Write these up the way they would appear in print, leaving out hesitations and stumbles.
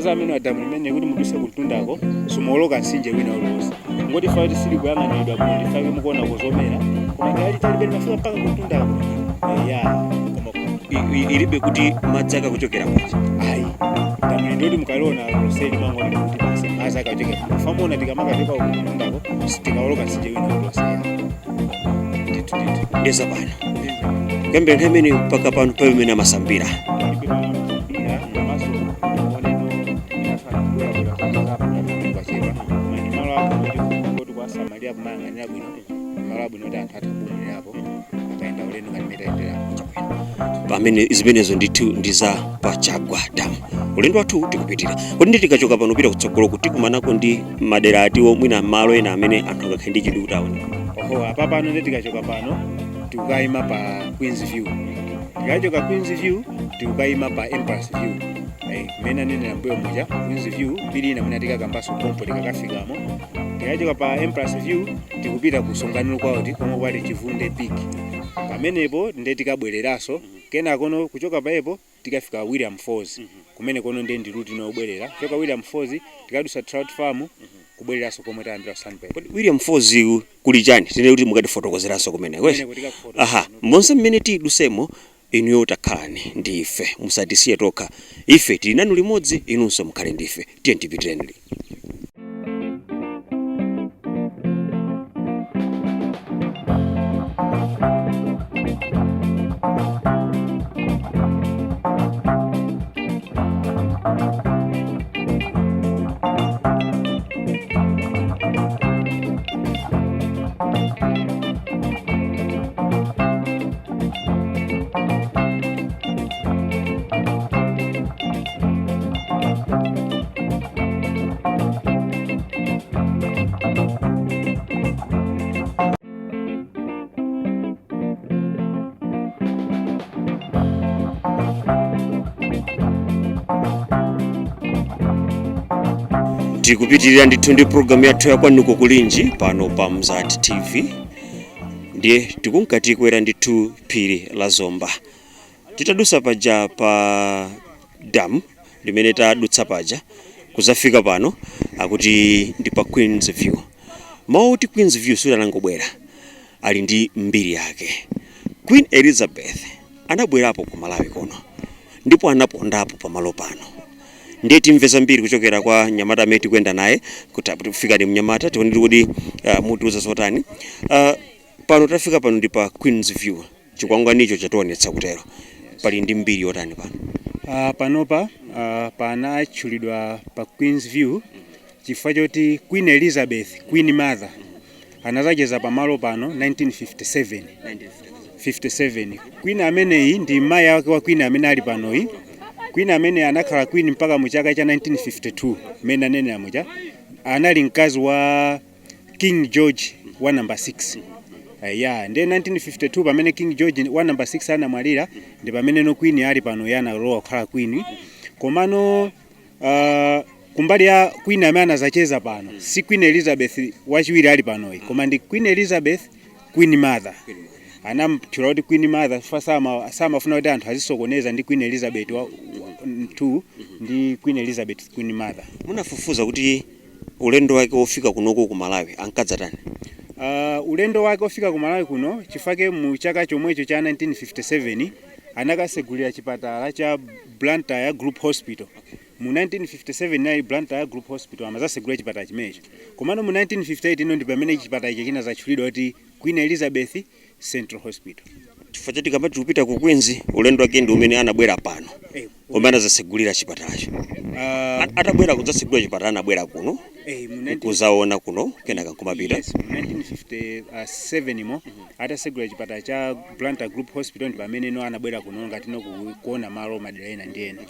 maza amene adamu limene kuti muduse kutundako sumoloka nsinje wina uliwonse ngoti fati sili kuyang'anidwa kuti fake mukuona kuzomera koma ngati talibe mafika mpaka kutundako ilibe kuti madzi akakuchokera kwacha ayi damu ndoti mukaliona loseli mango ndi kuti basi madzi akachokera famona tikamakachoka kutundako tikaoloka nsinje wina uliwonse ndeza pano kembe nthemene mpaka pano pamene amasambira pamene zimenezo ndithu ndi za pachagwa damu ulendo wathu tikupitirira kuti ndi tikachoka pano pita kutsogolo kuti kumanako ndi madera atiwo mwina malo ena amene anthu akakhala ndi chidwi kuti aone apa pano ndi tikachoka pano tikukayima pa Queen's View tikachoka Queen's View tikukayima pa Empress View kumene nene mbuyo muja Queen's View pilina muna tikakambaso pompo tikakafikamo tikachoka pa Empress View tikupita kusonganiro kwawo komwe kwali Chivunde Peak pamenepo ndi tikabwereraso kena kono kuchoka paepo tikafika William Falls kumene kono ndi route inobwerera kuchoka William Falls tikadusa trout farm kubwereraso komwe tayambira Sunbed. William Falls kuli chani tine kuti mukatifotokozeranso kumene kwese monse mmene tidusemo inuyo takhalani ndi ife musatisiye tokha ife tili nanu limodzi inunso mukhale ndi ife tiye tipitireni. Tikupitirira ndithu ndi program yathu ya Kwanuko kulinji pano pa Mzati TV ndiye tikunkati kwera ndithu phiri la Zomba titadusa paja pa dam limene tadutsa paja kuzafika pano akuti ndi pa Queen's View mauti Queen's View sudanangobwera ali ndi mbiri yake. Queen Elizabeth anabwerapo ku Malawi kono ndipo anapondapo pamalo pano ndiye timveza mbiri kuchokera kwa Nyamata amene kwenda naye kuti kufika ndi Mnyamata tionere kuti mutiuza zotani. Pano tafika pano ndi pa Queen's View chikwangwanicho chationetsa kutero pali ndi mbiri yotani pano panopa pana atchulidwa pa Queen's View chifukwa choti Queen Elizabeth Queen Mother anazacheza pamalo pano 1957 Queen ameneyi ndi mayi wake wa Queen amene ali panoyi. Queen amene anakhala Queen mpaka mu chaka cha 1952 mena nene amuja anali mkazi wa King George wa number 6 ndi 1952 pamene King George wa number 6 anamwalira ndi pamene no Queen ali pano yana lowa kukhala Queen komano kumbali ya Queen amene anazacheza pano si Queen Elizabeth wachiwiri ali panoyi koma ndi Queen Elizabeth Queen Mother anamchula kuti Queen Mother samafuna kuti anthu azisokoneza ndi Queen Elizabeth wa 2 ndi Queen Elizabeth Queen Mother. Munafufuza kuti ulendo wake ofika kunoko ku Malawi ankadzatani? Ulendo wake ofika ku Malawi kuno chifake mu chaka chomwecho cha 1957 anakasegulira chipatala cha Blantyre Group Hospital. Mu 1957 nayi Blantyre Group Hospital amazasegulira chipatala chimenecho. Komano mu 1958 ino ndi pamene chipatala ichi chinazatchulidwa kuti Queen Elizabeth Central Hospital. Chifukwa choti kamati kupita ku Queen's ulendo wake ndi umene anabwera pano umene azasegulira chipatalacho. Atabwera kudzasegulira chipatala anabwera kuno kuzaona kuno kenaka nkumapita. Yes, 1957 mo atasegulira chipatala cha Blantyre Group Hospital ndi pamene no anabwera kuno ngati no kuona malo madera ena ndi ena.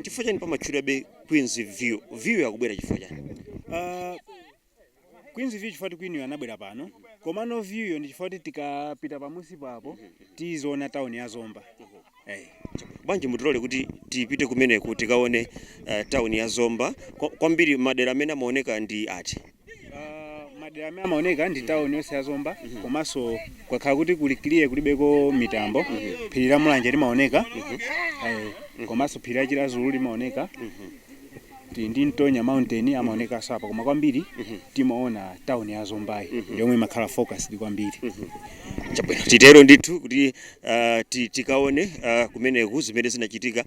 Chifukwa chani pamatchulabe Queen's View yakubwera chifukwa chani? Queen's View chifukwa Queen anabwera pano komano view yo ndi chifukwa tikapita pamusi papo tizoona town ya Zomba. Bwanji mutilole kuti tipite kumeneko tikaone town ya Zomba kwambiri madera amene amaoneka ndi ati? Madera amene amaoneka ndi town yonse ya Zomba komanso kwakhala kuti kulikiliye kulibeko mitambo phiri la Mulanje limaoneka komanso phiri la Chilazulu limaoneka ndi Ntonya mountain amaoneka sapa koma kwambiri timaona town ya Zomba yomwe makhala focused kwambiri. Chabwino titero ndithu kuti tikaone kumeneku zimene zinachitika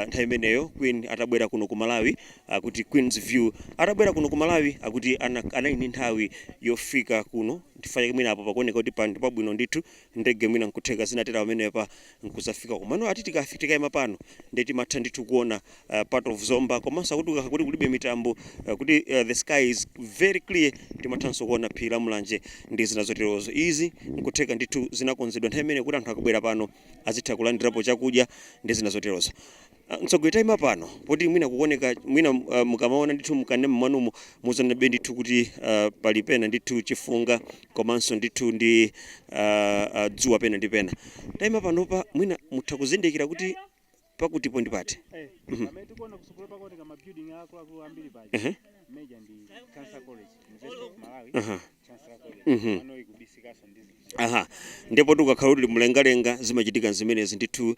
nthawi imeneyo Queen atabwera kuno ku Malawi, kuti Queen's View atabwera kuno ku Malawi akuti anali nthawi yofika kuno ndifanye mwina apo pakuoneka kuti pano pabwino ndithu ndege mwina nkutheka zinatera pamene pa nkusafika komano ati tikafika ima pano ndeti matha ndithu kuona part of Zomba komanso kuti kulibe mitambo kuti the sky is very clear, timathanso kuona phiri la Mulanje ndi zina zoterozo. Izi nkutheka ndithu zinakonzedwa nthawi imene kuti anthu akabwera pano azitha kulandirapo chakudya ndi zina zoterozo. Mtsogolera ima pano poti mwina kuoneka mwina mukamaona ndithu mukane mmanumo muzanabe ndithu kuti pali pena ndithu chifunga komanso ndithu ndi dzuwa pena ndi pena. Taima panopa mwina mutha kuzindikira kuti pakutipo ndi pati. Amene tikuona kusukulu pakuoneka ma building akulu ambiri paja. Major ndi Cancer College, University of Malawi. Chancellor College. Ano ikubisikaso ndizi. Ndipo tukakhala kuti mlengalenga zimachitika zimenezi ndithu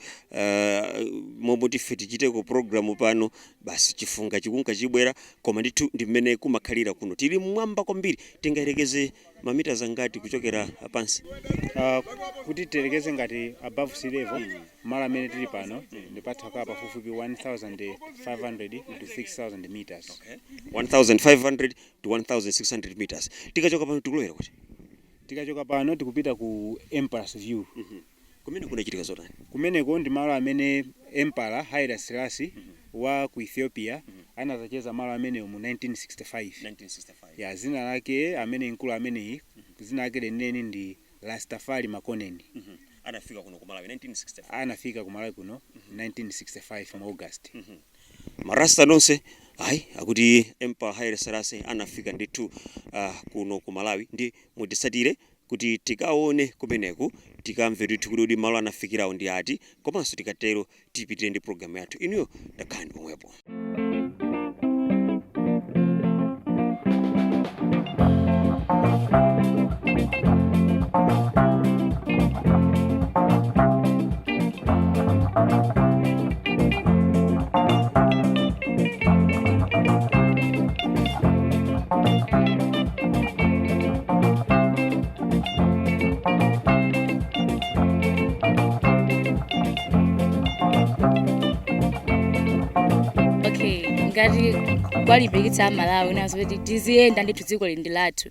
momwe tife tichiteko programu pano basi chifunga chikunka chibwera koma ndithu ndi mmene kumakhalira kuno. Tili mwamba kwambiri tingayerekeze mamita zangati kuchokera pansi. Kuti tiyerekeze ngati above sea level mala amene tili pano ndipatha kwa pafupifupi 1500 to 6000 meters. Okay. 1500 to 1600 meters. Tikachoka pano tikulowera kuti tikachoka pano tikupita ku Emperor's View. Kumene kunachitika zotani? Kumeneko ndi malo amene Emperor Haile Selassie wa ku Ethiopia anazacheza malo amene mu 1965. Ya zina lake amene mkulu amene zina lake leneni ndi Rastafari Makoneni. Anafika kuno ku Malawi 1965. Anafika ku Malawi kuno 1965 mu August. Marasta nonse akuti Emperor Haile Selassie anafika ndithu kuno ku Malawi ndi mutisatire kuti tikaone kumeneku tikamve ndithu kuti malo anafikirawo ndi ati komanso tikatero tipitire ndi programu yathu inuyo takhani pomwepo. Ngati kwalipikitsa Malawi nazo kuti tiziyenda ndithu dziko lindi lathu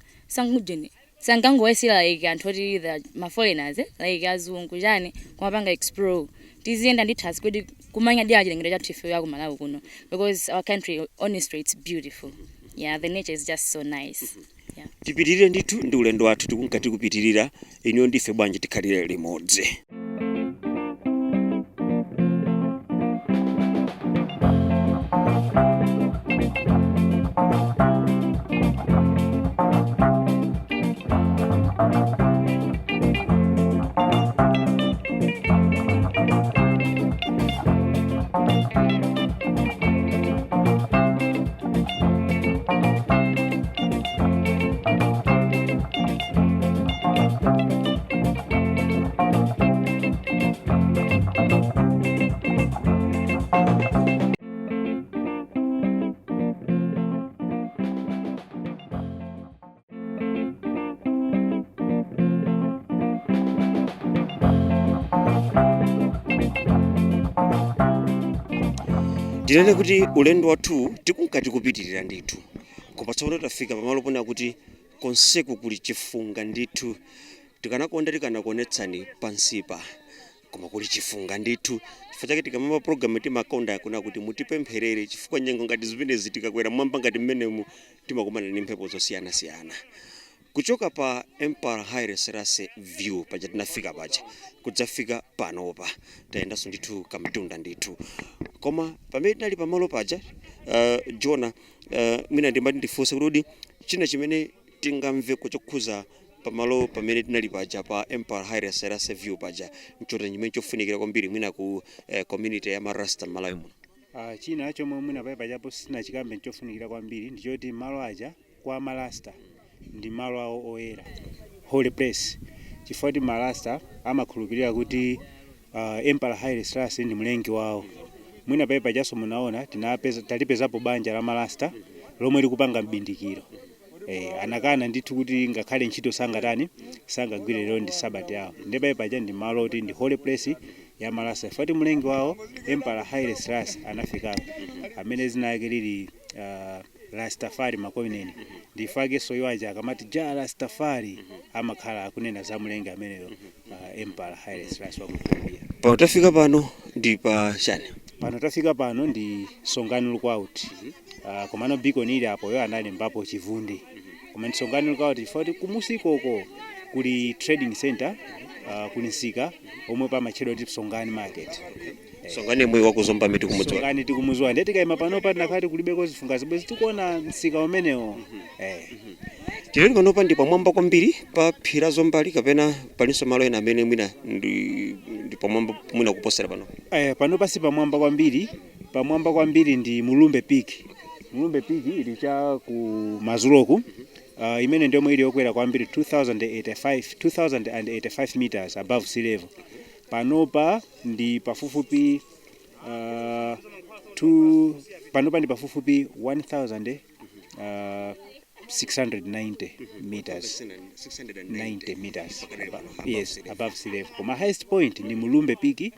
sangangowesera like anthu oti ma foreigners like azungu chani kumapanga explore tiziyenda ndithu kuti kumanya dia chilengedwe chathu ife ya ku Malawi kuno because our country honestly it's beautiful. Yeah, the nature is just so nice. Yeah. Tipitirire ndithu ndi ulendo wathu tikunkati kupitirira iniyo ndife bwanji tikhalire limodzi. Ndinene kuti ulendo wathu tikunkati kupitirira ndithu koma tsopano tafika pamalo pona kuti konseku kuli chifunga ndithu tikanakonda tikanakuonetsani pansipa koma kuli chifunga ndithu chifukwa chake tikamamba programu timakonda kuna kuti mutipempherere chifukwa nyengo ngati zimenezi tikakwera mwamba ngati mmenemu timakumana ndi mphepo zosiyanasiyana. Kuchoka pa Emperor Haile Selassie View paja tinafika paja kudzafika panopa tayendanso ndithu kamtunda ndithu koma pamene tinali pamalo paja Jona mwina ndimbati ndifunse kuti china chimene tingamve kuchokhuza pamalo pamene tinali paja pa Emperor Haile Selassie View paja nchota chimene chofunikira kwambiri mwina ku community ya Marasta Malawi muno. China chomwe mwina pajapo sina chikambe chofunikira kwambiri ndichoti malo aja kwa Marasta ndi malo awo oyera holy place chifukwa Marasta amakhulupirira kuti Emperor Haile Selassie ndi mlengi wawo mwina paipa chaso munaona talipezapo banja la malasta lomwe likupanga mbindikiro. Anakana ndithu kuti ngakhale ntchito sangagwire lero ndi sabati yawo. Ndi paipa cha ndi malo oti ndi holy place ya malasta. Fati mlengi wawo Emperor Haile Selassie anafikapo amene zina yake lili Rastafari makomineni. Ndifake soyiwaja akamati ja Rastafari amakhala akunena za mlengi ameneyo Emperor Haile Selassie wa Ethiopia. Pano tafika pano ndi pa chani? Pano tafika pano ndi Songani Lookout. Komano beacon ili apo yo anali mbapo chivundi. Komano Songani Lookout foti kumusikoko kuli trading center kuli nsika omwe pa machedwa ndi Songani market. Songani mwe wako Zomba miti kumuzwa. Songani tikumuzwa ndeti kaima pano pa nakati kulibeko zifunga zibwe tikuona nsika umenewo. Tileni pano pa ndi pamwamba kwambiri pa phira Zombali kapena palinso malo ena amene mwina ndi pamwamba mwina kuposera pano. Pano pasi pamwamba kwambiri ndi Mulumbe Peak. Mulumbe Peak ili cha ku Mazuloku. Imene ndio mwili yokwera kwambiri 2085 meters above sea level. Panopa ndi pafupifupi panopa ndi pafupifupi 1690 meters. 90 meters. Yes, above sea level. Koma highest point ni Mulumbe Peak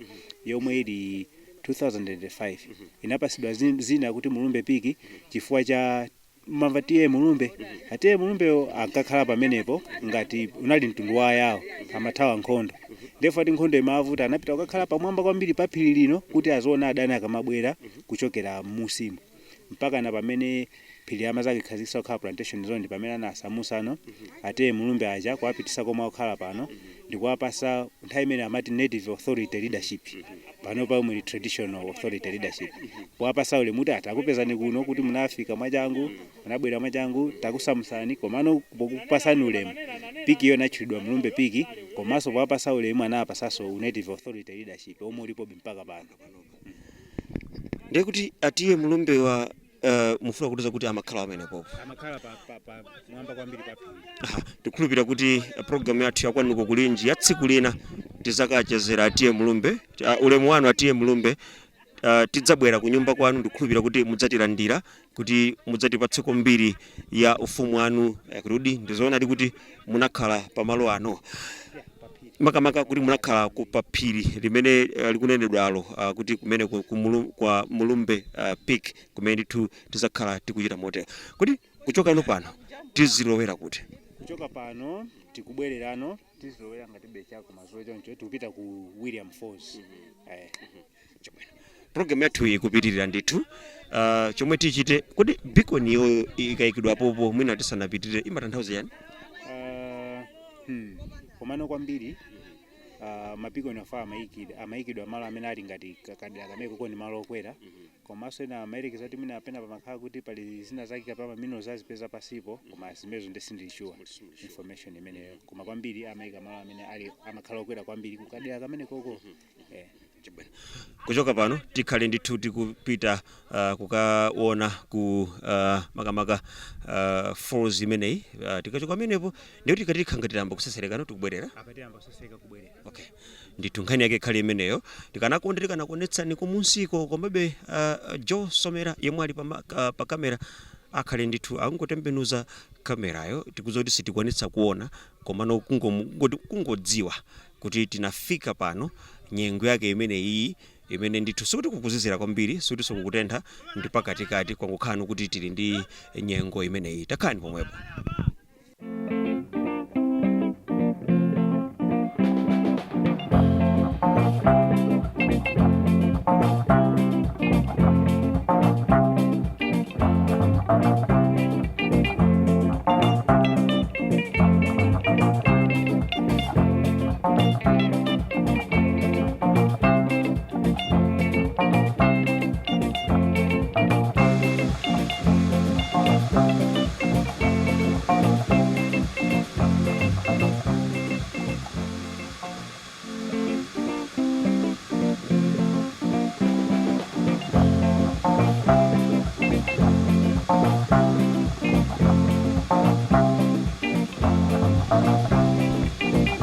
yomwe ili 2005. Inapasidwa zina kuti Mulumbe Peak chifukwa cha mavatiye Mulumbe. Atiye Mulumbe akakhala pamenepo ngati unali mtundu wa yawo amathawa nkhondo. Therefore nkhondo imavuta anapita kukakhala pamwamba kwambiri pa phiri lino kuti azoona adani akamabwera kuchokera musimu. Mpaka na pamene phiri amazake khazikisa kukhala plantation zone pamene anasamusano atiye Mulumbe aja kuapitisa koma kukhala pano ndikuwapasa nthawi imene amati native authority leadership. Pano pa umwe traditional authority leadership. Kuwapasa ule muti atakupezani kuno kuti munafika mwachangu munabwera mwachangu takusamusani komano kupasani ulemu. Piki iyo nachidwa Mulumbe Peak komanso kuwapasa ulemu anapasaso native authority leadership omwe ulipo mpaka pano. Ndiye kuti atiye Mulumbe wa mufuna kutuza kuti amakhala amene popo. Amakhala pa mwamba kwambiri pa phiri. Tikhulupira kuti program yathu ya Kwanuko kulinji ya tsiku lina tizakachezera atiye Mulumbe, ulemu wanu atiye Mulumbe. Tidzabwera ku nyumba kwanu ndikhulupira kuti mudzatilandira kuti mudzatipatseko mbiri ya ufumu wanu kuti ndizoona kuti munakhala pamalo ano. Makamaka kuti munakhala ku paphiri limene likunenedwalo kuti kumene kwa Mulumbe Peak kumene ndithu tizakhala tikuchita mote. Kuti kuchoka ino pano tizilowera kuti? Kuchoka pano tikubwererano tizilowera ngati becha ku Mazulo choncho tikupita ku William Falls. Program yathu ikupitirira ndithu. Chomwe tichite kuti beacon iyo ikayikidwa popo mwina tisanapitirire imatanthauza yani? Komano kwambiri mapiko nafa amayikidwa malo amene ali ngati kadera kamene kuko ni malo okwera. Komanso ena America zati mwina apena pamakhala kuti pali zina zake pa minerals azipeza pasipo koma zimezo ndisindishuwa information imeneyo. Koma kwambiri amayika malo amene ali amakhala okwera kwambiri kukadera kamene koko. Kuchoka pano tikhale ndithu tikupita kukaona ku makamaka falls imeneyi. Tikachoka menepo ndiyo tikatikhangatirambo kuseserekano tikubwerera. Akatiyamba kusesereka kubwerera. Okay. Ndithu nkhani yake khali imeneyo tikanakuonetsani kumunsiko komabe Joe Somera yemwe ali pa kamera akhale ndithu akungotembenuza kamerayo tikuzoti sitikwanitsa kuona komano kungodziwa kuti tinafika pano nyengo yake imeneyi imene ndithu sikuti kukuzizira kwambiri sikuti sikukutentha ndi pakatikati kwangokhala kuti tili ndi nyengo imeneyi. Takhani pomwepo.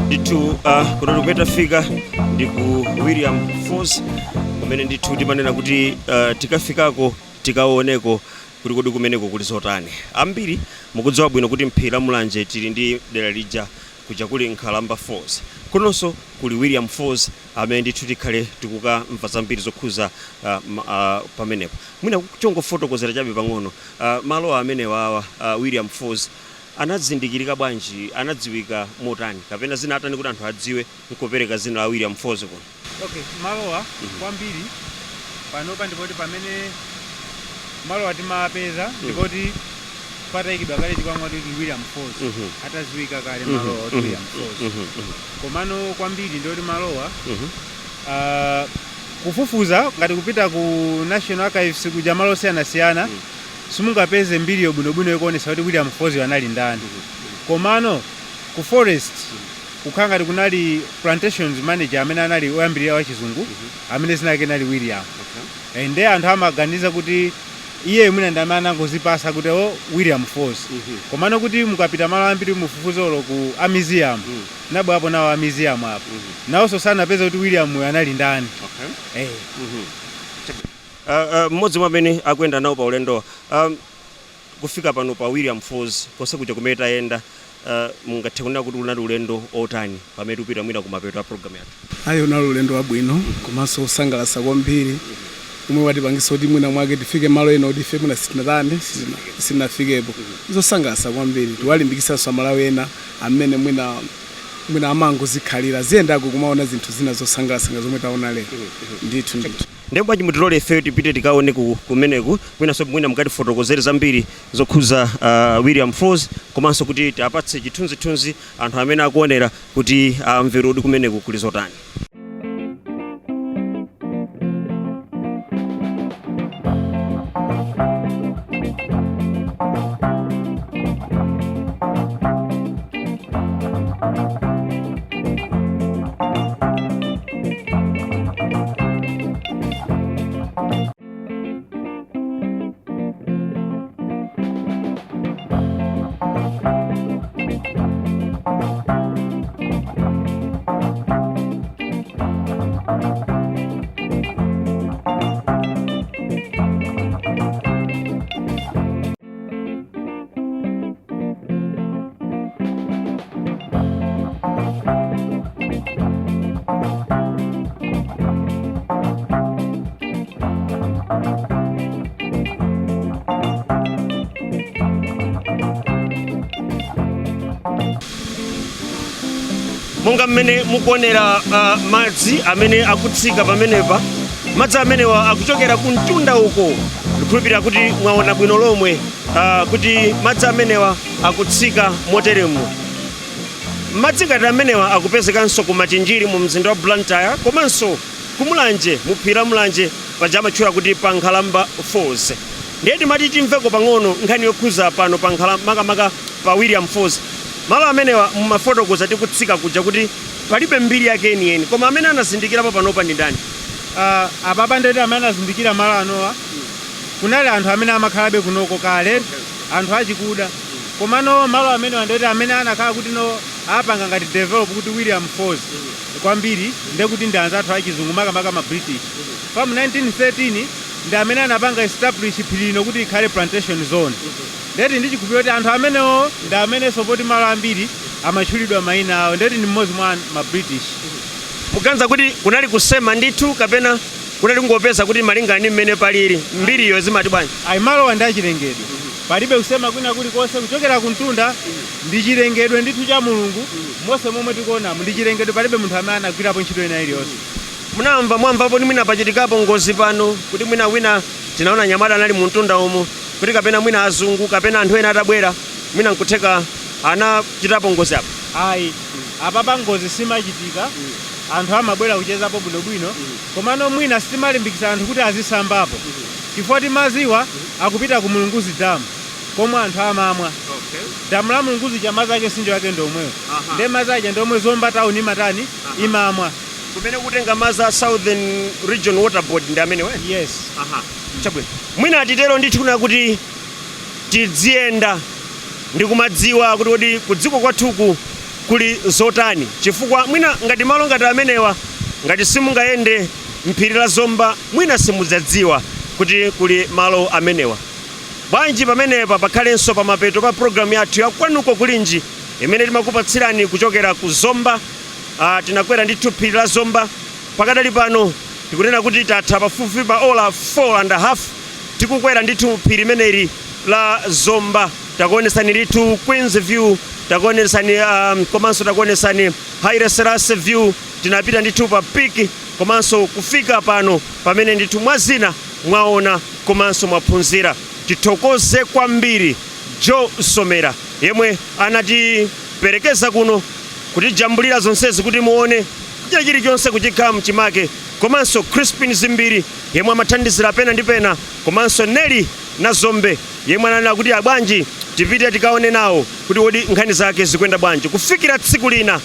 Ndithu kuno tikupita fika ndi ku William Falls kumene ndithu timanena kuti tikafikako tikaoneko kuti kodi kumeneko kuli zotani. Ambiri mukudziwa bwino kuti mphiri la Mulanje tili ndi dera lija kuja kuli Nkhalamba Falls, kunonso kuli William Falls amene ndithu tikhale tikukamva zambiri zokhuza pamenepo. Mwina chongofotokozera chabe pang'ono malo amenewa William Falls anazindikirika bwanji, anadziwika motani, kapena zina atani kuti anthu adziwe nkupereka zina la William Falls kuno? Okay, malowa kwambiri panopa ndipoti pamene malowa timapeza ndipoti patayikidwa kale chikwangwa kuti William Falls ataziwika kale malowa kuti William Falls. Komano kwambiri ndiyoti malowa kufufuza ngati kupita ku National Archives kuja malo siyana simungapeze mbiri yobwinobwino yokuonesa kuti William Falls anali ndani. Komano ku forest kukhanga kunali plantations manager amene anali oyambirira wa chizungu amene zinake nali William. Ende anthu amaganiza kuti iye mwina ndamana ngozipasa kuti William Falls. Komano kuti mukapita malo ambiri mufufuzolo ku a museum nabo apo nawo a museum apo nawonso sanapeza kuti William anali ndani. Mmodzi mwa amene akuyenda nawo pa ulendo kufika pano pa William Falls konse kuja kumene tayenda mungathe kunena kuti unali ulendo otani pamene tupita mwina kumapeto a program yathu? Ayi unali ulendo wabwino komanso usangalatsa kwambiri umwe watipangisa kuti mwina mwake tifike malo ena kuti ife mwina sitinafikepo. Zosangalatsa kwambiri tiwalimbikisanso amalawi ena amene mwina amangozikhalira ziyendako kumaona zinthu zina zosangalatsa zomwe taona lero. Ndithu ndipo bwanji mutilole ife tipite tikaone kumeneku mwinanso mwina mukatifotokozere zambiri zokhuza William Falls komanso kuti tiapatse chithunzithunzi anthu amene akuonera kuti amvere kuti kumeneku kuli zotani. Monga mmene mukuonera madzi amene akutsika pamenepa, madzi amenewa akuchokera ku mtunda uko. Ndikhulupirira kuti mwaona bwino lomwe kuti madzi amenewa akutsika moteremu. Madzi ngati amenewa akupezekanso ku Machinjiri mu mzinda wa Blantyre komanso ku Mulanje, mu phiri la Mulanje paja amatchula kuti pa Nkhalamba Falls. Ndiye timati timveko pang'ono nkhani yokhuza pano pa Nkhalamba pa William Falls. Malo amenewa mumafotokoza tikutsika kuja kuti palibe mbiri yake enieni, koma amene anazindikirapo panopa ndi ndani? Apapa ndeti amene anazindikira malo anowa kunali anthu amene amakhalabe kunoko kale, anthu achikuda. Komano malo amenewa ndeti amene anakhala kuti apanga ngati develop kuti William Falls kwambiri ndekuti ndi anzathu achizungu makamaka ma British. Pa mu 1913 ndi amene anapanga establish phiri lino kuti ikhale plantation zone. Ndeti ndichikupira kuti anthu amenewo ndi amene sopoti malo ambiri amatchulidwa mayina awo, ndeti ndi mmodzi mwa ma British. Muganza kuti kunali kusema ndithu kapena kunali kungopeza kuti malingana mmene palili mbiriyo zimati bwanji? Ayi malowa ndi achilengedwe. Palibe kusema kwina kuli konse kuchokera ku mtunda ndi chilengedwe ndithu cha Mulungu. Mose momwe tikuona ndi chilengedwe, palibe munthu amene anagwirapo ntchito ina iliyonse. Mwamvapo ni mwina pachitikapo ngozi pano kuti mwina wina tinaona nyamata anali mu mtunda umo kuti kapena mwina azungu kapena anthu ena atabwera mwina nkutheka anachitapo ngozi apo? Ayi, apapa ngozi simachitika. Anthu amabwera kuchezapo bwinobwino. Komano mwina sitimalimbikitsa anthu kuti azisambapo. Chifukwa maziwa akupita ku Mulunguzi damu komwe anthu amamwa. Damu la Mulunguzi cha madzi ake sinjo yake ndomweyo. Ndi madzi ake ndomwe Zomba town imatani imamwa. Kumene kutenga madzi a Southern Region Water Board ndi amene we? Yes. Chabwino. Mwina atitero ndithu kuna kuti tidziyenda ndi kumadziwa kuti kudziko kwathuku kuli zotani, chifukwa mwina ngati malo ngati amenewa ngati simungayende mphiri la Zomba mwina simudzadziwa kuti kuli malo amenewa. Bwanji pamenepa pakhalenso pa mapeto pa programu yathu ya Kwanuko kulinji imene timakupatsirani kuchokera ku Zomba. Tinakwera ndithu phiri la Zomba pakadali pano tikunena kuti tatha pafupi pa ola 4.5 tikukwera ndithu phiri meneri la Zomba. Takuonesani ndithu Queen's View, takuonesani komanso takuonesani Haile Selassie View. Tinapita ndithu pa piki komanso kufika pano pamene ndithu mwazina mwaona komanso mwaphunzira. Tithokoze kwambiri Joe Somera yemwe anatiperekeza kuno kutijambulira zonsezi kuti muone chilichonse kuchikhala mchimake, komanso Crispin Zimbiri yemwe amathandizira pena ndi pena, komanso Neli na Zombe yemwe ananena kuti abwanji tipite tikaone nawo kuti wodi nkhani zake zikwenda bwanji. Kufikira tsiku lina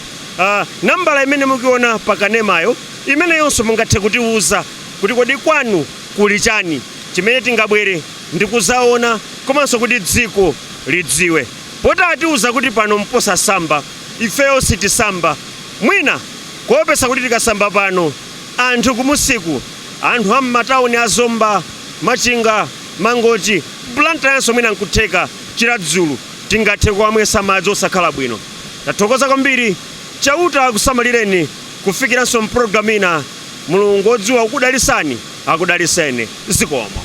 nambala imene mukiona pakanemayo imene yonso mungathe kutiuza kuti kodi kwanu kuli chani chimene tingabwere ndikuzaona komanso kuti dziko lidziwe. Potatiuza kuti pano mposa samba, ifeyo sitisamba. Mwina kuopesa kuti tikasamba pano anthu kumusiku, anthu am'matawuni a Zomba, Machinga, Mangoti, Blantyre mwina nkutheka Chiradzulu tingathe kuamwesa madzi osakhala bwino. Tathokoza kwambiri, chauta akusamalireni kufikiranso mpulogalamu ina. Mulungu odziwa kukudalisani akudaliseni. Zikomo.